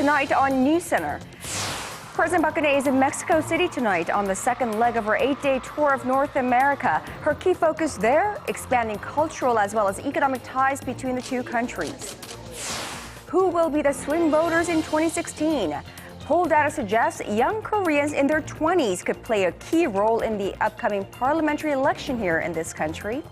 tonight on NewsCenter. President Park is in Mexico City tonight on the second leg of her 8-day tour of North America. Her key focus there, expanding cultural as well as economic ties between the two countries. Who will be the swing voters in 2016? Poll data suggests young Koreans in their 20s could play a key role in the upcoming parliamentary election here in this country.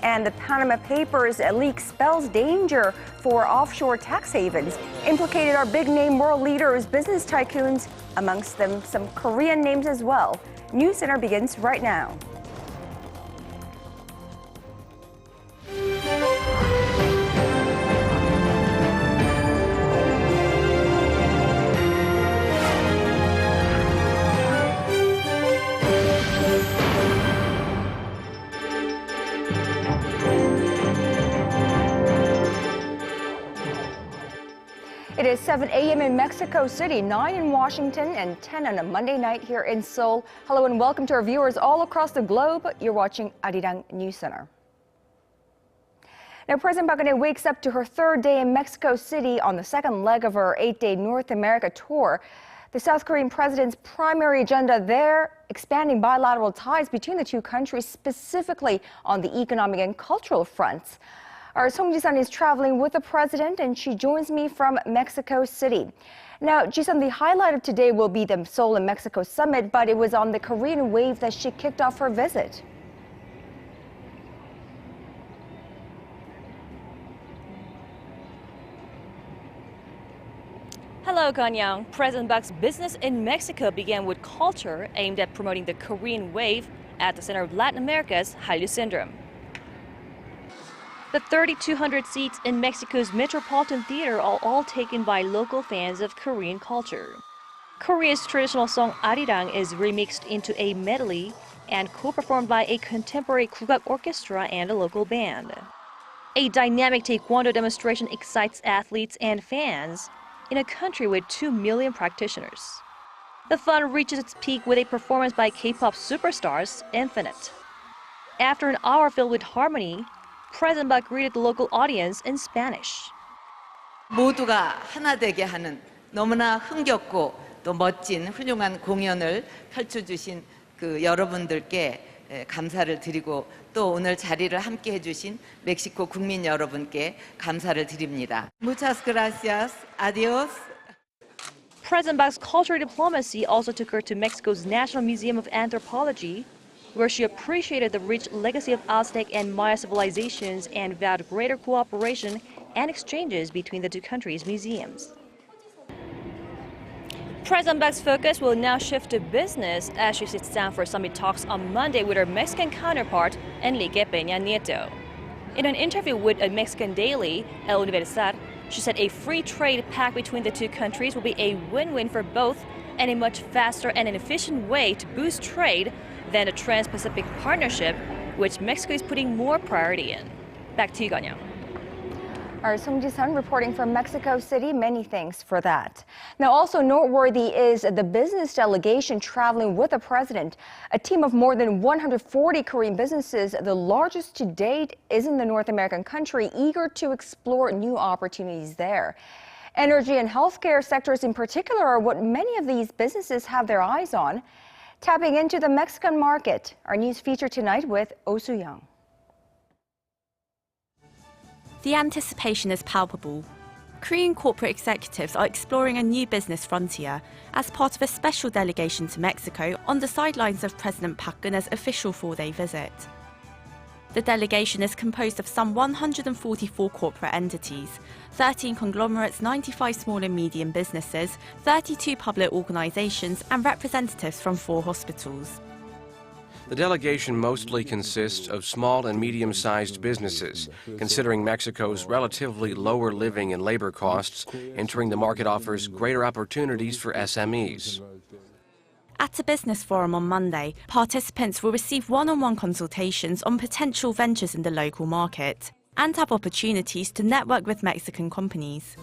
And the Panama Papers leak spells danger for offshore tax havens. Implicated are big-name world leaders, business tycoons, amongst them some Korean names as well. NewsCenter begins right now. It is 7 a.m. in Mexico City, 9 in Washington, and 10 on a Monday night here in Seoul. Hello and welcome to our viewers all across the globe. You're watching Arirang News Center. Now, President Park wakes up to her third day in Mexico City on the second leg of her 8-day North America tour. The South Korean president's primary agenda there, expanding bilateral ties between the two countries, specifically on the economic and cultural fronts. Our Song Ji-sun is traveling with the president, and she joins me from Mexico City. Now, Ji-sun, the highlight of today will be the Seoul and Mexico summit, but it was on the Korean wave that she kicked off her visit. Hello, Gangwon-do. President Park's business in Mexico began with culture aimed at promoting the Korean wave at the center of Latin America's Hallyu Syndrome. The 3,200 seats in Mexico's Metropolitan Theater are all taken by local fans of Korean culture. Korea's traditional song Arirang is remixed into a medley and co-performed by a contemporary Kugak orchestra and a local band. A dynamic Taekwondo demonstration excites athletes and fans in a country with 2 million practitioners. The fun reaches its peak with a performance by K-pop superstars Infinite. After an hour filled with harmony, President Park greeted the local audience in Spanish. 모두가 하나 되게 하는 너무나 흥겹고 또 멋진 훌륭한 공연을 펼쳐주신 그 여러분들께 감사를 드리고 또 오늘 자리를 함께 해주신 멕시코 국민 여러분께 감사를 드립니다. Muchas gracias. Adiós. President Park's cultural diplomacy also took her to Mexico's National Museum of Anthropology, where she appreciated the rich legacy of Aztec and Maya civilizations and vowed greater cooperation and exchanges between the two countries' museums. President Park's focus will now shift to business as she sits down for summit talks on Monday with her Mexican counterpart, Enrique Peña Nieto. In an interview with a Mexican daily, El Universal, she said a free trade pact between the two countries will be a win-win for both and a much faster and an efficient way to boost trade than the Trans-Pacific Partnership, which Mexico is putting more priority in. Back to you, Gangwon. Our Song Ji-sun reporting from Mexico City. Many thanks for that. Now, also noteworthy is the business delegation traveling with the president. A team of more than 140 Korean businesses, the largest to date, is in the North American country, eager to explore new opportunities there. Energy and healthcare sectors in particular are what many of these businesses have their eyes on. Tapping into the Mexican market, our news feature tonight with Oh Soo-young. The anticipation is palpable. Korean corporate executives are exploring a new business frontier as part of a special delegation to Mexico on the sidelines of President Park Geun-hye's official 4-day visit. The delegation is composed of some 144 corporate entities, 13 conglomerates, 95 small and medium businesses, 32 public organizations, and representatives from 4 hospitals. The delegation mostly consists of small and medium-sized businesses. Considering Mexico's relatively lower living and labor costs, entering the market offers greater opportunities for SMEs. At a business forum on Monday, participants will receive one-on-one consultations on potential ventures in the local market and have opportunities to network with Mexican companies.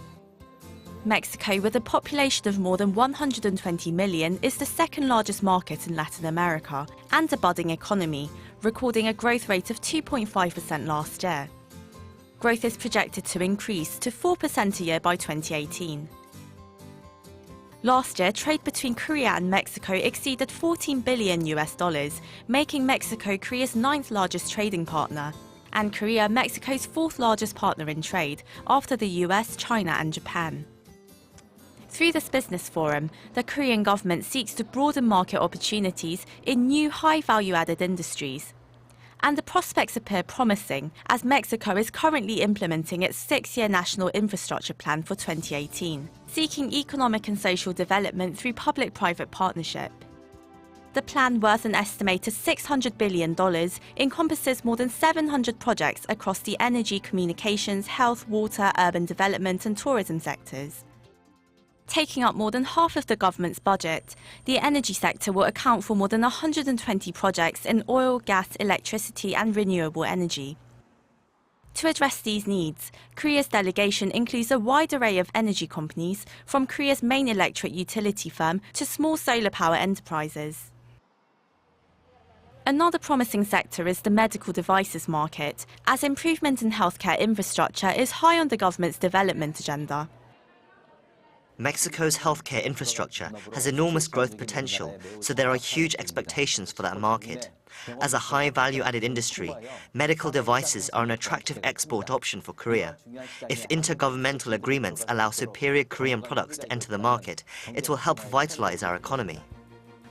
Mexico, with a population of more than 120 million, is the second largest market in Latin America and a budding economy, recording a growth rate of 2.5% last year. Growth is projected to increase to 4% a year by 2018. Last year, trade between Korea and Mexico exceeded $14 billion, making Mexico Korea's 9th largest trading partner, and Korea Mexico's 4th largest partner in trade, after the US, China and Japan. Through this business forum, the Korean government seeks to broaden market opportunities in new high-value-added industries. And the prospects appear promising, as Mexico is currently implementing its 6-year National Infrastructure Plan for 2018, seeking economic and social development through public-private partnership. The plan, worth an estimated $600 billion, encompasses more than 700 projects across the energy, communications, health, water, urban development and tourism sectors. Taking up more than half of the government's budget, the energy sector will account for more than 120 projects in oil, gas, electricity and renewable energy. To address these needs, Korea's delegation includes a wide array of energy companies, from Korea's main electric utility firm to small solar power enterprises. Another promising sector is the medical devices market, as improvement in healthcare infrastructure is high on the government's development agenda. Mexico's healthcare infrastructure has enormous growth potential, so there are huge expectations for that market. As a high value-added industry, medical devices are an attractive export option for Korea. If intergovernmental agreements allow superior Korean products to enter the market, it will help vitalize our economy.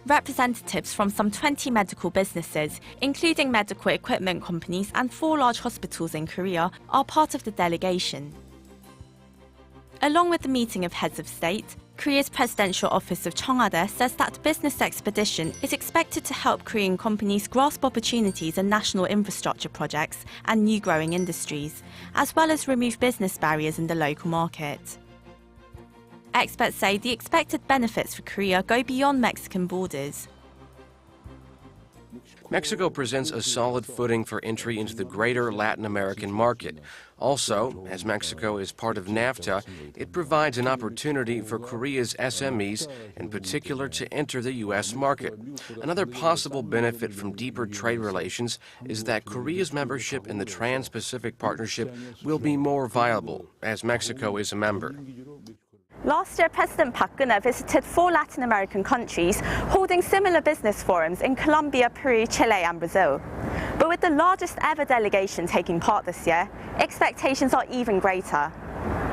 Representatives from some 20 medical businesses, including medical equipment companies and 4 large hospitals in Korea, are part of the delegation. Along with the meeting of heads of state, Korea's presidential office of Cheongwade says that business expedition is expected to help Korean companies grasp opportunities in national infrastructure projects and new growing industries, as well as remove business barriers in the local market. Experts say the expected benefits for Korea go beyond Mexican borders. Mexico presents a solid footing for entry into the greater Latin American market. Also, as Mexico is part of NAFTA, it provides an opportunity for Korea's SMEs, in particular, to enter the U.S. market. Another possible benefit from deeper trade relations is that Korea's membership in the Trans-Pacific Partnership will be more viable, as Mexico is a member. Last year, President Park visited 4 Latin American countries, holding similar business forums in Colombia, Peru, Chile and Brazil. But with the largest ever delegation taking part this year, expectations are even greater.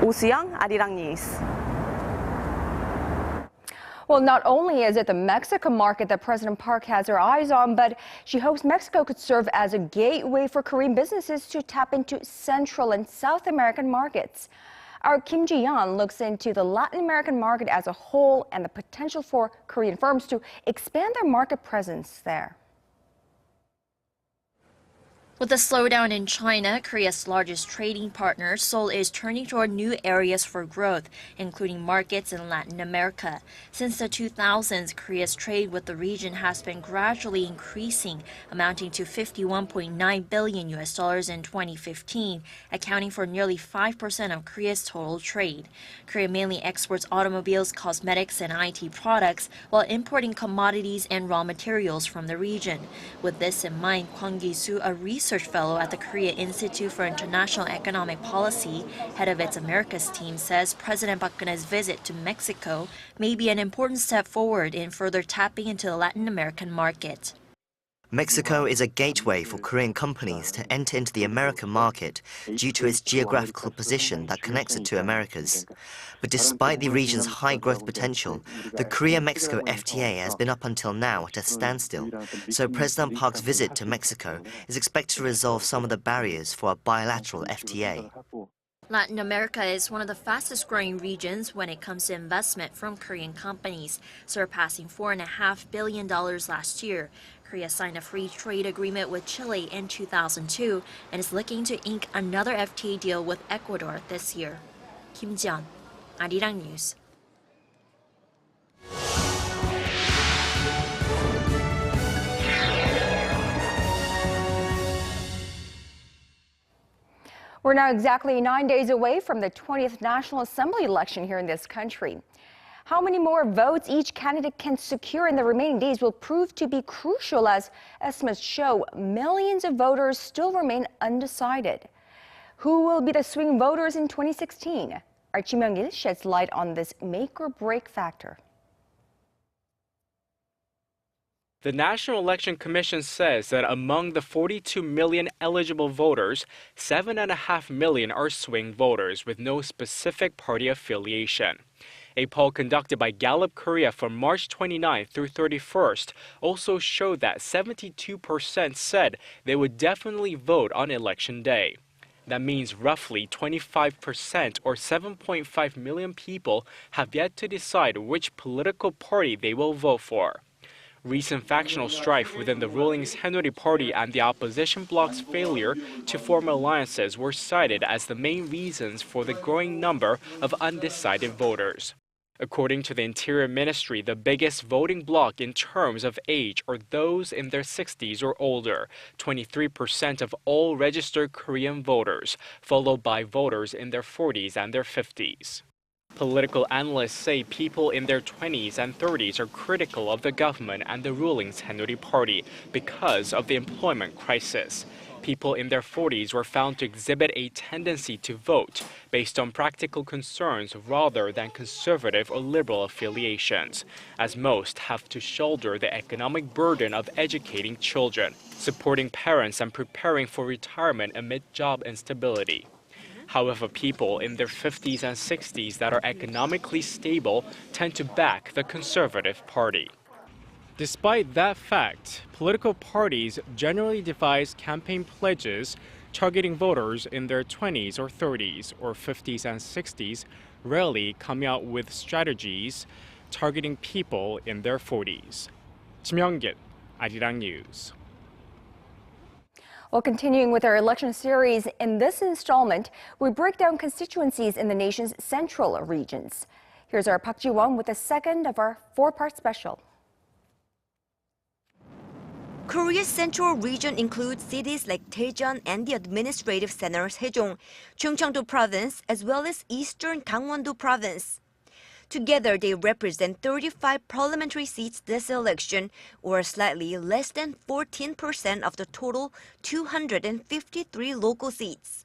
Oh Soo-young, Arirang News. Well, not only is it the Mexican market that President Park has her eyes on, but she hopes Mexico could serve as a gateway for Korean businesses to tap into Central and South American markets. Our Kim Ji-yeon looks into the Latin American market as a whole and the potential for Korean firms to expand their market presence there. With the slowdown in China, Korea's largest trading partner, Seoul is turning toward new areas for growth, including markets in Latin America. Since the 2000s, Korea's trade with the region has been gradually increasing, amounting to $51.9 billion in 2015, accounting for nearly 5% of Korea's total trade. Korea mainly exports automobiles, cosmetics, and IT products, while importing commodities and raw materials from the region. With this in mind, Kwon Gi-soo, a research fellow at the Korea Institute for International Economic Policy, head of its Americas team, says President Park Geun-hye's visit to Mexico may be an important step forward in further tapping into the Latin American market. Mexico is a gateway for Korean companies to enter into the American market due to its geographical position that connects it to Americas. But despite the region's high growth potential, the Korea-Mexico FTA has been up until now at a standstill, so President Park's visit to Mexico is expected to resolve some of the barriers for a bilateral FTA. Latin America is one of the fastest growing regions when it comes to investment from Korean companies, surpassing $4.5 billion last year. Korea signed a free trade agreement with Chile in 2002 and is looking to ink another FTA deal with Ecuador this year. Kim Ji-yeon, Arirang News. We're now exactly 9 days away from the 20th National Assembly election here in this country. How many more votes each candidate can secure in the remaining days will prove to be crucial, as estimates show millions of voters still remain undecided. Who will be the swing voters in 2016? Our Ji Myung-il sheds light on this make-or-break factor. The National Election Commission says that among the 42 million eligible voters, 7.5 million are swing voters with no specific party affiliation. A poll conducted by Gallup Korea from March 29th through 31st also showed that 72% said they would definitely vote on election day. That means roughly 25% or 7.5 million people have yet to decide which political party they will vote for. Recent factional strife within the ruling Saenuri Party and the opposition bloc's failure to form alliances were cited as the main reasons for the growing number of undecided voters. According to the Interior Ministry, the biggest voting bloc in terms of age are those in their 60s or older, 23% of all registered Korean voters, followed by voters in their 40s and their 50s. Political analysts say people in their 20s and 30s are critical of the government and the ruling Saenuri Party because of the employment crisis. People in their 40s were found to exhibit a tendency to vote based on practical concerns rather than conservative or liberal affiliations, as most have to shoulder the economic burden of educating children, supporting parents, and preparing for retirement amid job instability. However, people in their 50s and 60s that are economically stable tend to back the Conservative Party. Despite that fact, political parties generally devise campaign pledges targeting voters in their 20s or 30s or 50s and 60s, rarely coming out with strategies targeting people in their 40s. Kim Young-git, Arirang News. Well, continuing with our election series, in this installment, we break down constituencies in the nation's central regions. Here's our Park Ji-won with the second of our four-part special. Korea's central region includes cities like Daejeon and the administrative center Sejong, Chungcheong-do province, as well as eastern Gangwon-do province. Together, they represent 35 parliamentary seats this election, or slightly less than 14% of the total 253 local seats.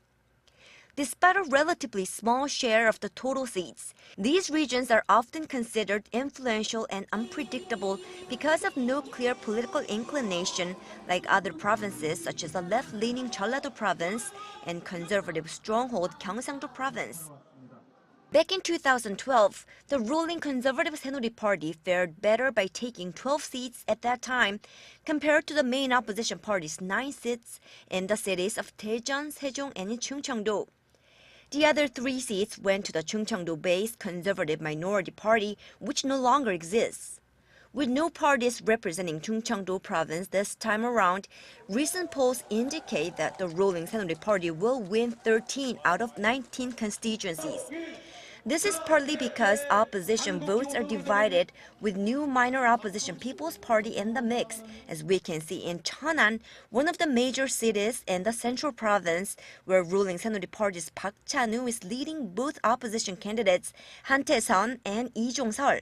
Despite a relatively small share of the total seats, these regions are often considered influential and unpredictable because of no clear political inclination like other provinces such as the left-leaning Jeollado province and conservative stronghold Gyeongsang-do province. Back in 2012, the ruling conservative Saenuri Party fared better by taking 12 seats at that time compared to the main opposition party's 9 seats in the cities of Daejeon, Sejong, and Chungcheong-do. The other 3 seats went to the Chungcheong-do-based conservative minority party, which no longer exists. With no parties representing Chungcheong-do province this time around, recent polls indicate that the ruling Saenuri Party will win 13 out of 19 constituencies. This is partly because opposition votes are divided with new minor opposition People's Party in the mix, as we can see in Cheonan, one of the major cities in the central province, where ruling Saenuri Party's Park Chan-woo is leading both opposition candidates Han Tae-seon and Lee Jong-seol.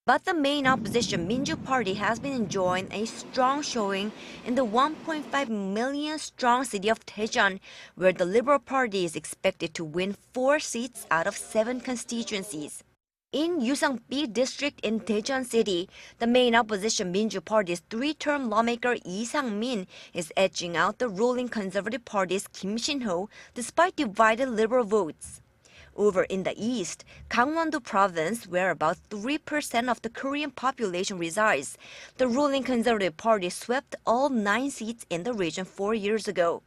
But the main opposition Minju Party has been enjoying a strong showing in the 1.5 million strong city of Daejeon, where the Liberal Party is expected to win 4 seats out of 7 constituencies. In Yuseong-B district in Daejeon City, the main opposition Minju Party's 3-term lawmaker Lee Sang-min is edging out the ruling Conservative Party's Kim Shin-ho despite divided Liberal votes. Over in the east, Gangwon-do province, where about 3% of the Korean population resides, the ruling Conservative Party swept all 9 seats in the region 4 years ago.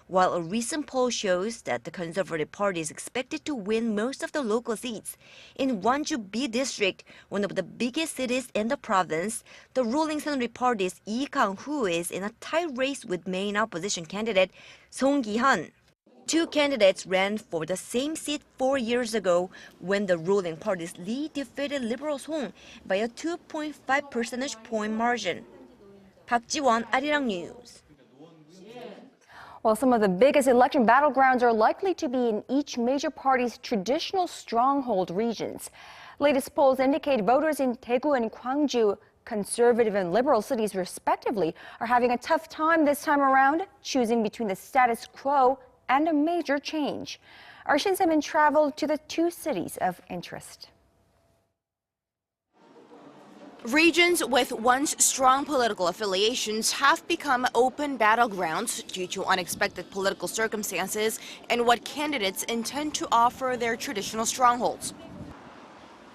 While a recent poll shows that the Conservative Party is expected to win most of the local seats, in Wonju-B district, one of the biggest cities in the province, the ruling Saenuri Party's Lee Kang-woo is in a tight race with main opposition candidate Song Ki-hyun. 2 candidates ran for the same seat 4 years ago when the ruling party's Lee defeated Liberal Song by a 2.5 percentage point margin. Park Ji-won, Arirang News. Well, some of the biggest election battlegrounds are likely to be in each major party's traditional stronghold regions. Latest polls indicate voters in Daegu and Gwangju, conservative and liberal cities respectively, are having a tough time this time around, choosing between the status quo and a major change. Our Shin Se-min traveled to the 2 cities of interest. Regions with once strong political affiliations have become open battlegrounds due to unexpected political circumstances and what candidates intend to offer their traditional strongholds.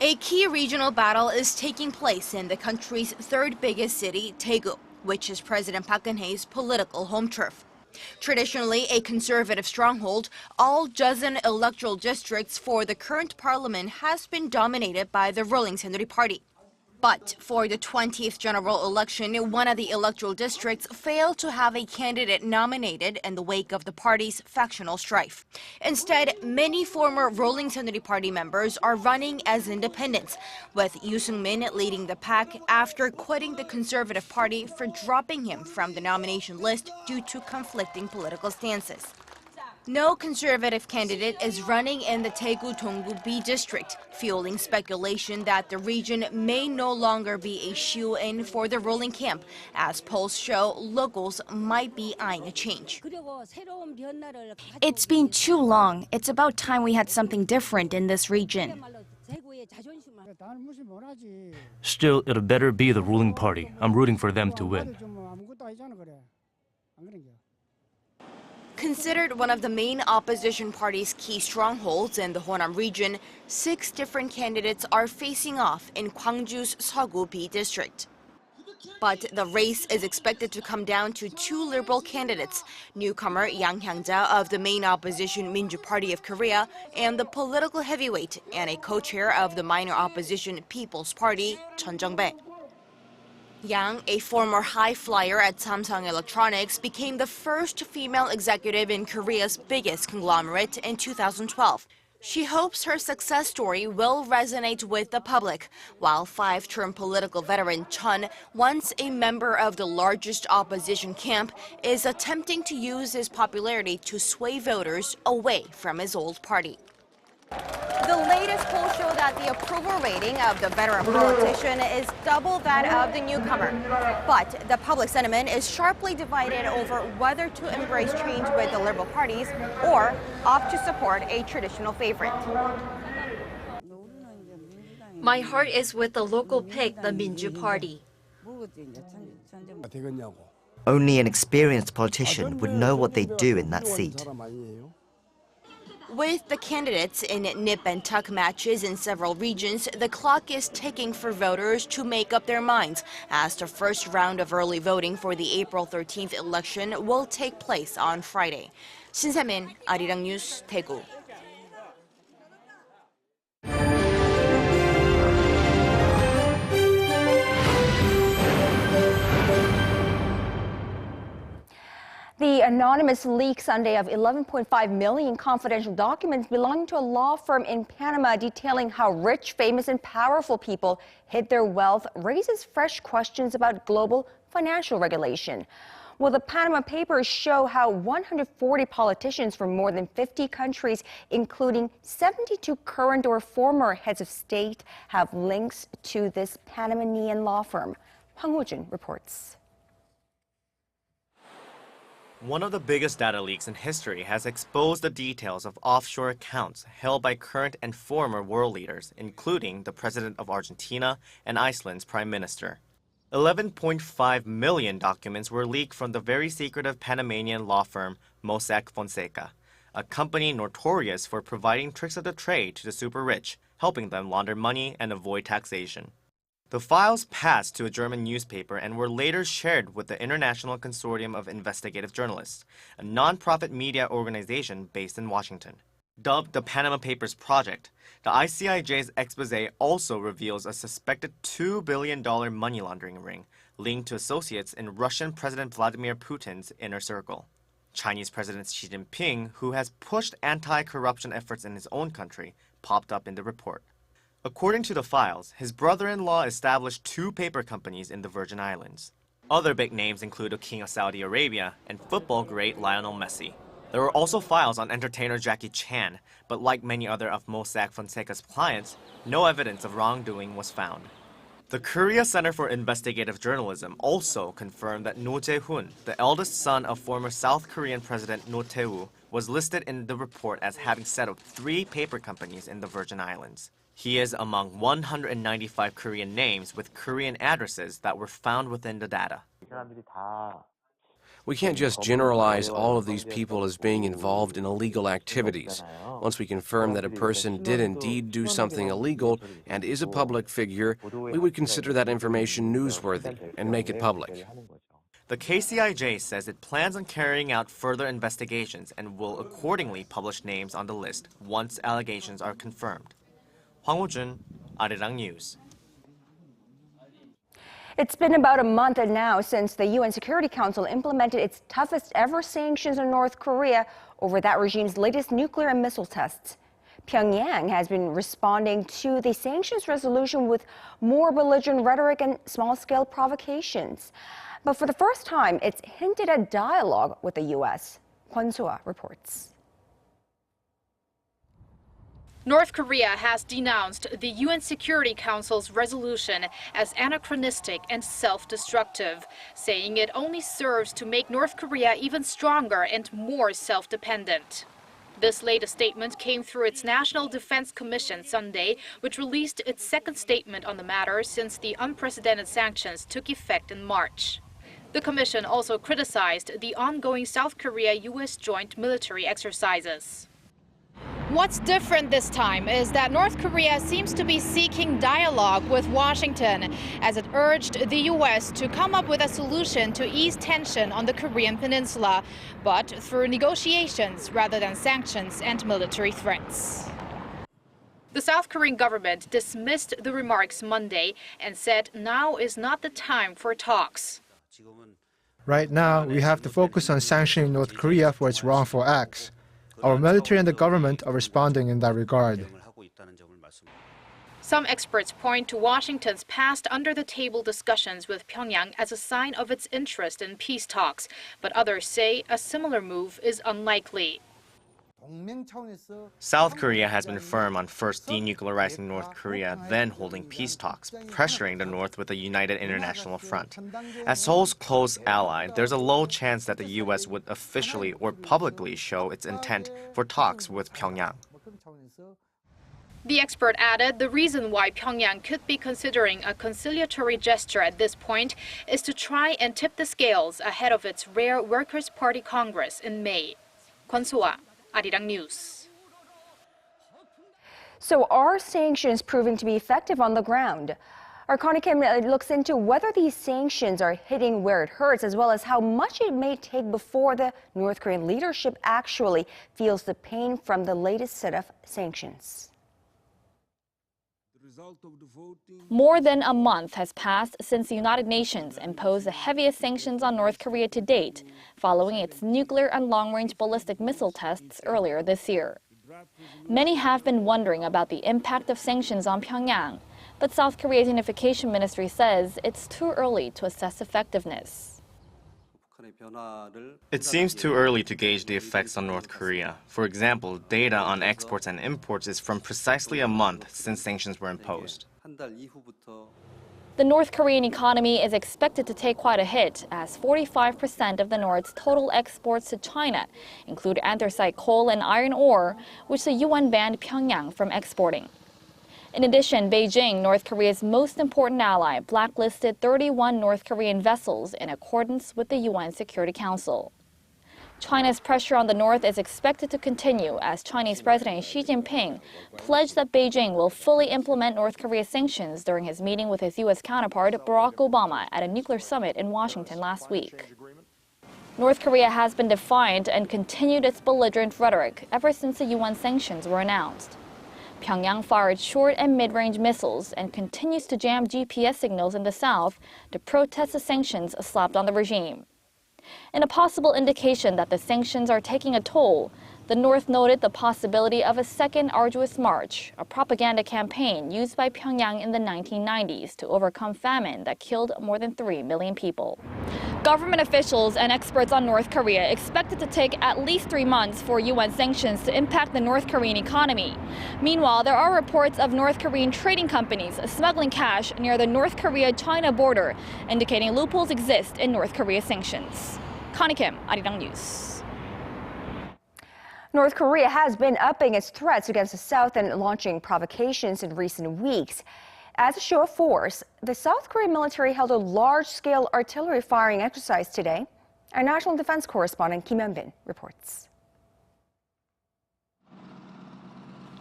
A key regional battle is taking place in the country's third biggest city, Daegu, which is President Park Geun-hye's political home turf. Traditionally a conservative stronghold, all dozen electoral districts for the current parliament has been dominated by the ruling Saenuri Party. But for the 20th general election, one of the electoral districts failed to have a candidate nominated in the wake of the party's factional strife. Instead, many former ruling Saenuri Party members are running as independents, with Yoo Seung-min leading the pack after quitting the Conservative Party for dropping him from the nomination list due to conflicting political stances. No conservative candidate is running in the Daegu Donggu B district, fueling speculation that the region may no longer be a shoe-in for the ruling camp, as polls show locals might be eyeing a change. It's been too long. It's about time we had something different in this region. Still, it'll better be the ruling party. I'm rooting for them to win. Considered one of the main opposition party's key strongholds in the Honam region, 6 different candidates are facing off in Gwangju's Seoggu B district. But the race is expected to come down to 2 liberal candidates, newcomer Yang Hyang-ja of the main opposition Minju Party of Korea and the political heavyweight and a co-chair of the minor opposition People's Party, Chun Jung-bae. Yang, a former high flyer at Samsung Electronics, became the first female executive in Korea's biggest conglomerate in 2012. She hopes her success story will resonate with the public, while 5-term political veteran Chun, once a member of the largest opposition camp, is attempting to use his popularity to sway voters away from his old party. The latest polls show that the approval rating of the veteran politician is double that of the newcomer. But the public sentiment is sharply divided over whether to embrace change with the liberal parties or opt to support a traditional favorite. My heart is with the local pick, the Minju Party. Only an experienced politician would know what they'd do in that seat. With the candidates in nip and tuck matches in several regions, the clock is ticking for voters to make up their minds, as the first round of early voting for the April 13th election will take place on Friday. Shin Se-min, Arirang News, Daegu. The anonymous leak Sunday of 11.5 million confidential documents belonging to a law firm in Panama detailing how rich, famous, and powerful people hid their wealth raises fresh questions about global financial regulation. Well, the Panama Papers show how 140 politicians from more than 50 countries, including 72 current or former heads of state, have links to this Panamanian law firm. Hwang Ho-jun reports. One of the biggest data leaks in history has exposed the details of offshore accounts held by current and former world leaders, including the President of Argentina and Iceland's Prime Minister. 11.5 million documents were leaked from the very secretive Panamanian law firm Mossack Fonseca, a company notorious for providing tricks of the trade to the super rich, helping them launder money and avoid taxation. The files passed to a German newspaper and were later shared with the International Consortium of Investigative Journalists, a non-profit media organization based in Washington. Dubbed the Panama Papers Project, the ICIJ's expose also reveals a suspected $2 billion money laundering ring linked to associates in Russian President Vladimir Putin's inner circle. Chinese President Xi Jinping, who has pushed anti-corruption efforts in his own country, popped up in the report. According to the files, his brother-in-law established 2 paper companies in the Virgin Islands. Other big names include the King of Saudi Arabia and football great Lionel Messi. There were also files on entertainer Jackie Chan, but like many other of Mossack Fonseca's clients, no evidence of wrongdoing was found. The Korea Center for Investigative Journalism also confirmed that Roh Jae-hoon, the eldest son of former South Korean President Roh Tae-woo, was listed in the report as having set up 3 paper companies in the Virgin Islands. He is among 195 Korean names with Korean addresses that were found within the data. We can't just generalize all of these people as being involved in illegal activities. Once we confirm that a person did indeed do something illegal and is a public figure, we would consider that information newsworthy and make it public. The KCIJ says it plans on carrying out further investigations and will accordingly publish names on the list once allegations are confirmed. Hwang Ho-jun, Arirang News. It's been about a month now since the UN Security Council implemented its toughest ever sanctions on North Korea over that regime's latest nuclear and missile tests. Pyongyang has been responding to the sanctions resolution with more belligerent rhetoric and small-scale provocations. But for the first time, it's hinted at dialogue with the U.S. Kwon So-ah reports. North Korea has denounced the UN Security Council's resolution as anachronistic and self-destructive, saying it only serves to make North Korea even stronger and more self-dependent. This latest statement came through its National Defense Commission Sunday, which released its second statement on the matter since the unprecedented sanctions took effect in March. The commission also criticized the ongoing South Korea-U.S. joint military exercises. What's different this time is that North Korea seems to be seeking dialogue with Washington, as it urged the U.S. to come up with a solution to ease tension on the Korean peninsula, but through negotiations rather than sanctions and military threats. The South Korean government dismissed the remarks Monday and said now is not the time for talks. Right now, we have to focus on sanctioning North Korea for its wrongful acts. Our military and the government are responding in that regard. Some experts point to Washington's past under-the-table discussions with Pyongyang as a sign of its interest in peace talks, but others say a similar move is unlikely. South Korea has been firm on first denuclearizing North Korea, then holding peace talks, pressuring the North with a united international front. As Seoul's close ally, there's a low chance that the U.S. would officially or publicly show its intent for talks with Pyongyang. The expert added the reason why Pyongyang could be considering a conciliatory gesture at this point is to try and tip the scales ahead of its rare Workers' Party Congress in May. Kwon So-ah, Arirang News. So are sanctions proving to be effective on the ground? Our Connie Kim looks into whether these sanctions are hitting where it hurts, as well as how much it may take before the North Korean leadership actually feels the pain from the latest set of sanctions. More than a month has passed since the United Nations imposed the heaviest sanctions on North Korea to date, following its nuclear and long-range ballistic missile tests earlier this year. Many have been wondering about the impact of sanctions on Pyongyang, but South Korea's Unification Ministry says it's too early to assess effectiveness. It seems too early to gauge the effects on North Korea. For example, data on exports and imports is from precisely a month since sanctions were imposed. The North Korean economy is expected to take quite a hit, as 45% of the North's total exports to China include anthracite coal and iron ore, which the UN banned Pyongyang from exporting. In addition, Beijing, North Korea's most important ally, blacklisted 31 North Korean vessels in accordance with the UN Security Council. China's pressure on the North is expected to continue as Chinese President Xi Jinping pledged that Beijing will fully implement North Korea's sanctions during his meeting with his U.S. counterpart Barack Obama at a nuclear summit in Washington last week. North Korea has been defiant and continued its belligerent rhetoric ever since the UN sanctions were announced. Pyongyang fired short and mid-range missiles and continues to jam GPS signals in the south to protest the sanctions slapped on the regime. In a possible indication that the sanctions are taking a toll, the North noted the possibility of a second arduous march, a propaganda campaign used by Pyongyang in the 1990s to overcome famine that killed more than 3 million people. Government officials and experts on North Korea expect it to take at least 3 months for UN sanctions to impact the North Korean economy. Meanwhile, there are reports of North Korean trading companies smuggling cash near the North Korea-China border, indicating loopholes exist in North Korea's sanctions. Connie Kim, Arirang News. North Korea has been upping its threats against the South and launching provocations in recent weeks. As a show of force, the South Korean military held a large-scale artillery firing exercise today. Our national defense correspondent Kim Hyun-bin reports.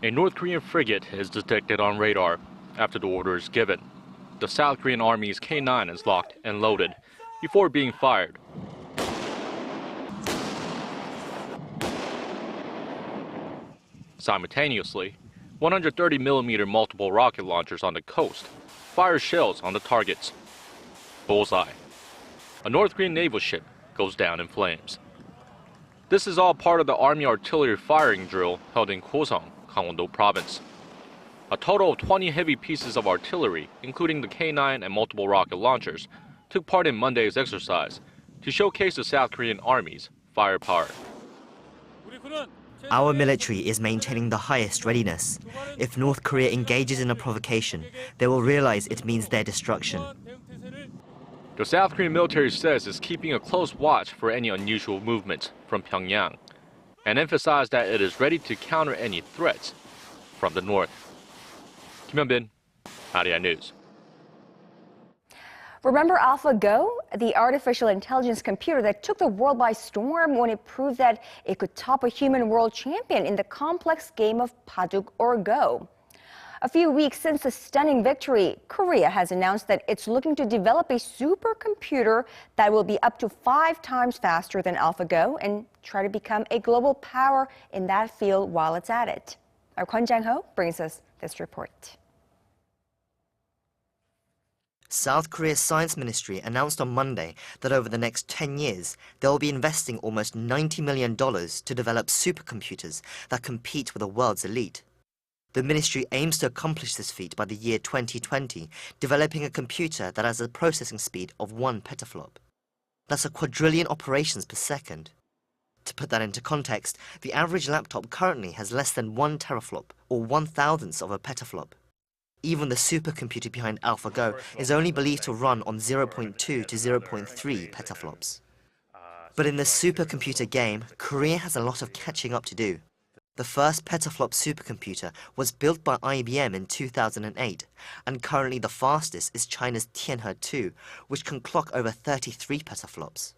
A North Korean frigate is detected on radar after the order is given. The South Korean Army's K-9 is locked and loaded before being fired. Simultaneously, 130mm multiple rocket launchers on the coast fire shells on the targets. Bullseye. A North Korean naval ship goes down in flames. This is all part of the Army artillery firing drill held in Gangwon-do, Gangwon-do province. A total of 20 heavy pieces of artillery, including the K-9 and multiple rocket launchers, took part in Monday's exercise to showcase the South Korean Army's firepower. Our military is maintaining the highest readiness. If North Korea engages in a provocation, they will realize it means their destruction. The South Korean military says it's keeping a close watch for any unusual movements from Pyongyang and emphasized that it is ready to counter any threats from the north. Kim Hyun-bin, Arirang News. Remember AlphaGo, the artificial intelligence computer that took the world by storm when it proved that it could top a human world champion in the complex game of Baduk or Go. A few weeks since the stunning victory, Korea has announced that it's looking to develop a supercomputer that will be up to 5 times faster than AlphaGo and try to become a global power in that field while it's at it. Our Kwon Jang-ho brings us this report. South Korea's Science Ministry announced on Monday that over the next 10 years, they'll be investing almost $90 million to develop supercomputers that compete with the world's elite. The ministry aims to accomplish this feat by the year 2020, developing a computer that has a processing speed of 1 petaflop. That's a quadrillion operations per second. To put that into context, the average laptop currently has less than 1 teraflop, or 1/1000th of a petaflop. Even the supercomputer behind AlphaGo is only believed to run on 0.2 to 0.3 petaflops. But in the supercomputer game, Korea has a lot of catching up to do. The first petaflop supercomputer was built by IBM in 2008, and currently the fastest is China's Tianhe-2, which can clock over 33 petaflops.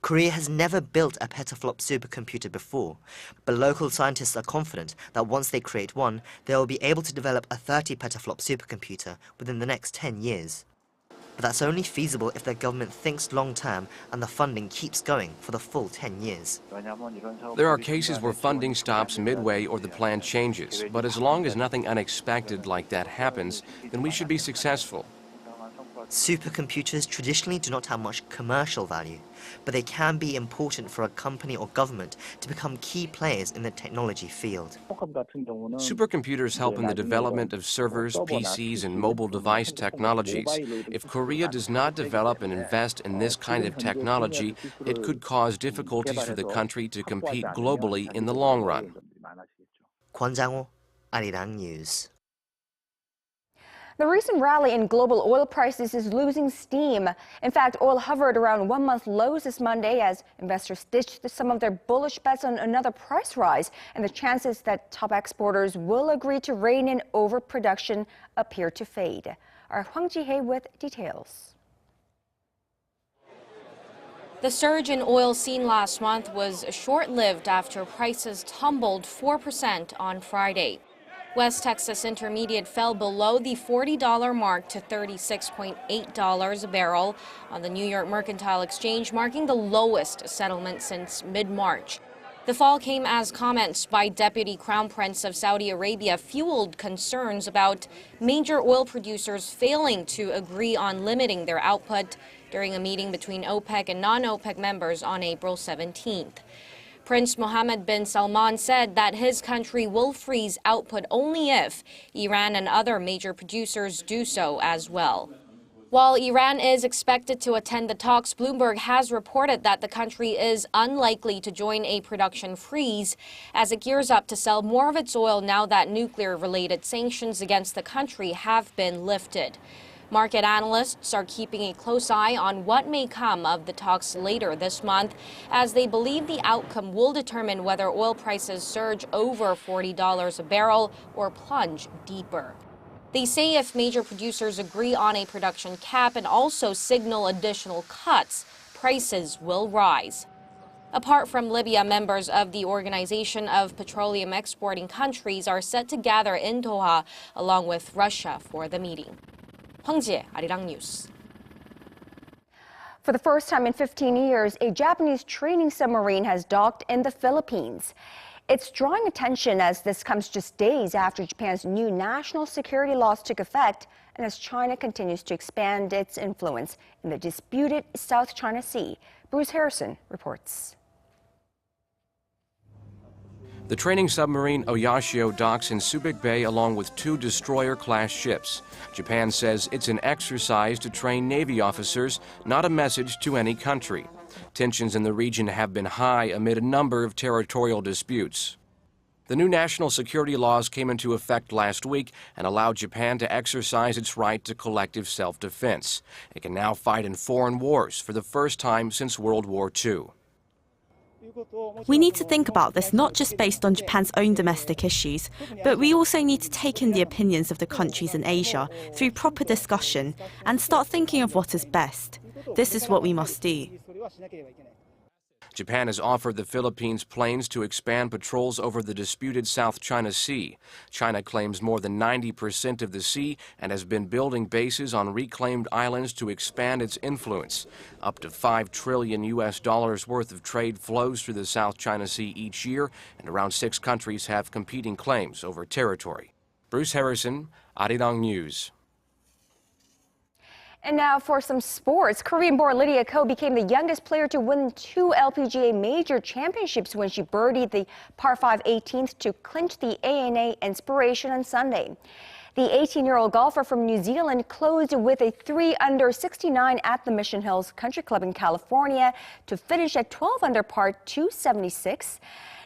Korea has never built a petaflop supercomputer before, but local scientists are confident that once they create one, they will be able to develop a 30 petaflop supercomputer within the next 10 years. But that's only feasible if their government thinks long-term and the funding keeps going for the full 10 years. There are cases where funding stops midway or the plan changes, but as long as nothing unexpected like that happens, then we should be successful. Supercomputers traditionally do not have much commercial value, but they can be important for a company or government to become key players in the technology field. Supercomputers help in the development of servers, PCs, and mobile device technologies. If Korea does not develop and invest in this kind of technology, it could cause difficulties for the country to compete globally in the long run. Kwon Jang-ho, Arirang News. The recent rally in global oil prices is losing steam. In fact, oil hovered around 1-month lows this Monday as investors ditched some of their bullish bets on another price rise, and the chances that top exporters will agree to rein in overproduction appear to fade. Our Hwang Ji-hye with details. The surge in oil seen last month was short-lived after prices tumbled 4% on Friday. West Texas Intermediate fell below the $40 mark to $36.8 a barrel on the New York Mercantile Exchange, marking the lowest settlement since mid-March. The fall came as comments by Deputy Crown Prince of Saudi Arabia fueled concerns about major oil producers failing to agree on limiting their output during a meeting between OPEC and non-OPEC members on April 17th. Prince Mohammed bin Salman said that his country will freeze output only if Iran and other major producers do so as well. While Iran is expected to attend the talks, Bloomberg has reported that the country is unlikely to join a production freeze as it gears up to sell more of its oil now that nuclear-related sanctions against the country have been lifted. Market analysts are keeping a close eye on what may come of the talks later this month, as they believe the outcome will determine whether oil prices surge over $40 a barrel or plunge deeper. They say if major producers agree on a production cap and also signal additional cuts, prices will rise. Apart from Libya, members of the Organization of Petroleum Exporting Countries are set to gather in Doha along with Russia for the meeting. Hwang Jie, Arirang News. For the first time in 15 years, a Japanese training submarine has docked in the Philippines. It's drawing attention as this comes just days after Japan's new national security laws took effect and as China continues to expand its influence in the disputed South China Sea. Bruce Harrison reports. The training submarine Oyashio docks in Subic Bay along with 2 destroyer-class ships. Japan says it's an exercise to train Navy officers, not a message to any country. Tensions in the region have been high amid a number of territorial disputes. The new national security laws came into effect last week and allowed Japan to exercise its right to collective self-defense. It can now fight in foreign wars for the first time since World War II. We need to think about this not just based on Japan's own domestic issues, but we also need to take in the opinions of the countries in Asia through proper discussion and start thinking of what is best. This is what we must do. Japan has offered the Philippines planes to expand patrols over the disputed South China Sea. China claims more than 90% of the sea and has been building bases on reclaimed islands to expand its influence. Up to $5 trillion worth of trade flows through the South China Sea each year, and around 6 countries have competing claims over territory. Bruce Harrison, Arirang News. And now for some sports. Korean-born Lydia Ko became the youngest player to win 2 LPGA major championships when she birdied the par 5 18th to clinch the ANA Inspiration on Sunday. The 18-year-old golfer from New Zealand closed with a 3-under 69 at the Mission Hills Country Club in California to finish at 12-under par 276.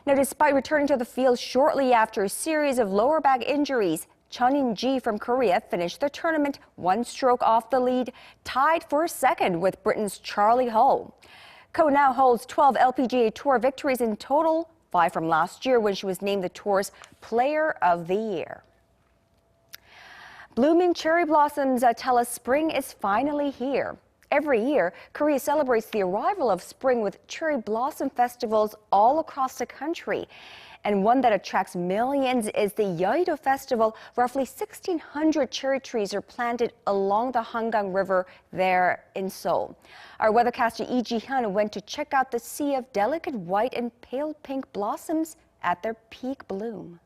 Now, despite returning to the field shortly after a series of lower back injuries, Chun In-ji from Korea finished the tournament 1 stroke off the lead, tied for second with Britain's Charlie Hull. Ko now holds 12 LPGA Tour victories in total, 5 from last year when she was named the Tour's Player of the Year. Blooming cherry blossoms tell us spring is finally here. Every year, Korea celebrates the arrival of spring with cherry blossom festivals all across the country. And one that attracts millions is the Yeouido Festival. Roughly 1,600 cherry trees are planted along the Hangang River there in Seoul. Our weathercaster Lee Ji-hyun went to check out the sea of delicate white and pale pink blossoms at their peak bloom.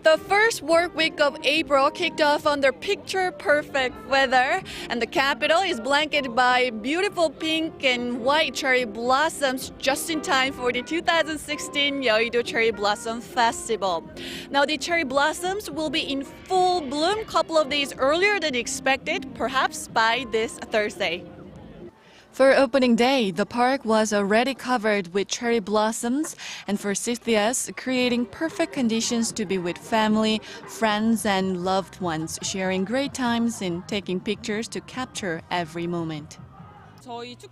The first work week of April kicked off under picture-perfect weather, and the capital is blanketed by beautiful pink and white cherry blossoms just in time for the 2016 Yeouido Cherry Blossom Festival. Now, the cherry blossoms will be in full bloom a couple of days earlier than expected, perhaps by this Thursday. For opening day, the park was already covered with cherry blossoms, and for Cynthias, creating perfect conditions to be with family, friends, and loved ones, sharing great times and taking pictures to capture every moment.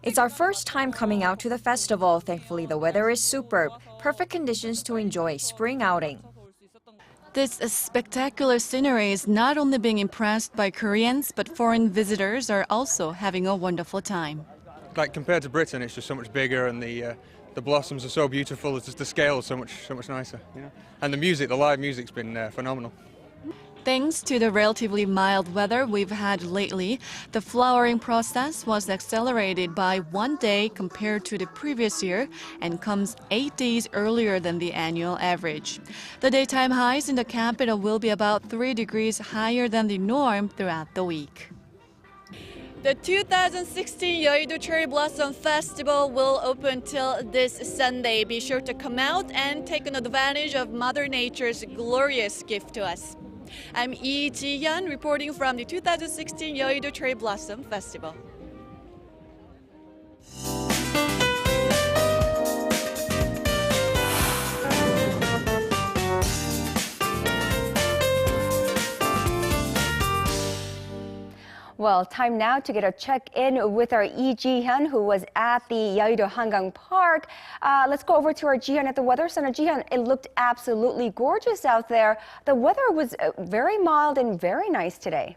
It's our first time coming out to the festival. Thankfully, the weather is superb. Perfect conditions to enjoy a spring outing. This spectacular scenery is not only being impressed by Koreans, but foreign visitors are also having a wonderful time. Like compared to Britain, it's just so much bigger, and the blossoms are so beautiful. It's just the scale is so much nicer, you know? And the live music's been phenomenal. Thanks to the relatively mild weather we've had lately, the flowering process was accelerated by 1 day compared to the previous year and comes 8 days earlier than the annual average. The daytime highs in the capital will be about 3 degrees higher than the norm throughout the week. The 2016 Yeouido Cherry Blossom Festival will open till this Sunday. Be sure to come out and take an advantage of Mother Nature's glorious gift to us. I'm Lee Ji-hyun reporting from the 2016 Yeouido Cherry Blossom Festival. Well, time now to get a check-in with our Daejeon, who was at the Yeouido Hangang Park. Let's go over to our Jihan at the Weather Center. Jihan, it looked absolutely gorgeous out there. The weather was very mild and very nice today.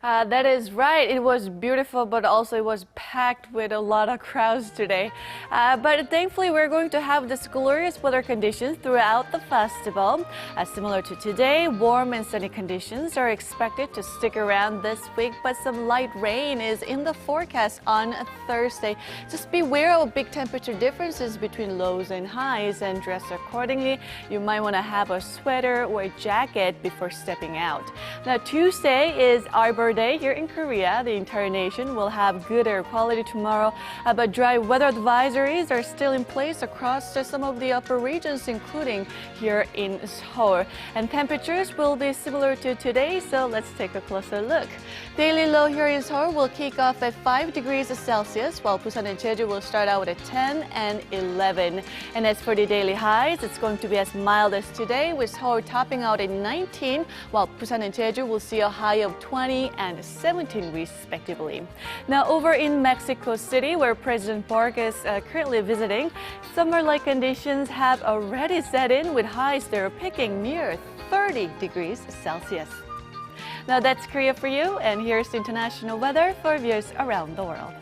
That is right. It was beautiful, but also it was packed with a lot of crowds today. But thankfully, we're going to have this glorious weather conditions throughout the festival. Similar to today, warm and sunny conditions are expected to stick around this week, but some light rain is in the forecast on Thursday. Just beware of big temperature differences between lows and highs and dress accordingly. You might want to have a sweater or a jacket before stepping out. Now, Tuesday is Arbor Day here in Korea. The entire nation will have good air quality tomorrow, but dry weather advisories are still in place across some of the upper regions, including here in Seoul. And temperatures will be similar to today, so let's take a closer look. Daily low here in Seoul will kick off at 5 degrees Celsius, while Busan and Jeju will start out at 10 and 11. And as for the daily highs, it's going to be as mild as today, with Seoul topping out at 19, while Busan and Jeju will see a high of 20 and 17 respectively. Now over in Mexico City, where President Park is currently visiting, summer-like conditions have already set in, with highs that are picking near 30 degrees Celsius. Now that's Korea for you, and here's international weather for viewers around the world.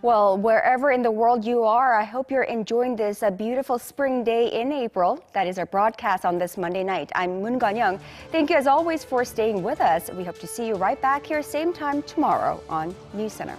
Well, wherever in the world you are, I hope you're enjoying this beautiful spring day in April. That is our broadcast on this Monday night. I'm Moon Gan-young. Thank you as always for staying with us. We hope to see you right back here same time tomorrow on NewsCenter.